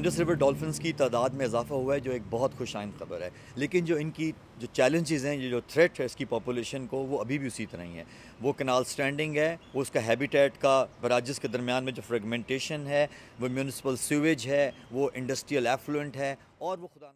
Indus river dolphins की तादाद में इजाफा हुआ है, जो एक बहुत खुशाइंद खबर है। लेकिन जो इनकी जो चैलेंजेस हैं, ये जो थ्रेट है इसकी पॉपुलेशन को, वो अभी भी उसी तरह ही है। वो कनाल स्टैंडिंग है, वो उसका हैबिटेट का बराजिस के दरमियान में जो फ्रेगमेंटेशन है, वो म्यूनिसिपल सीवेज है, वो इंडस्ट्रियल एफ्लुएंट है, और वो खुदा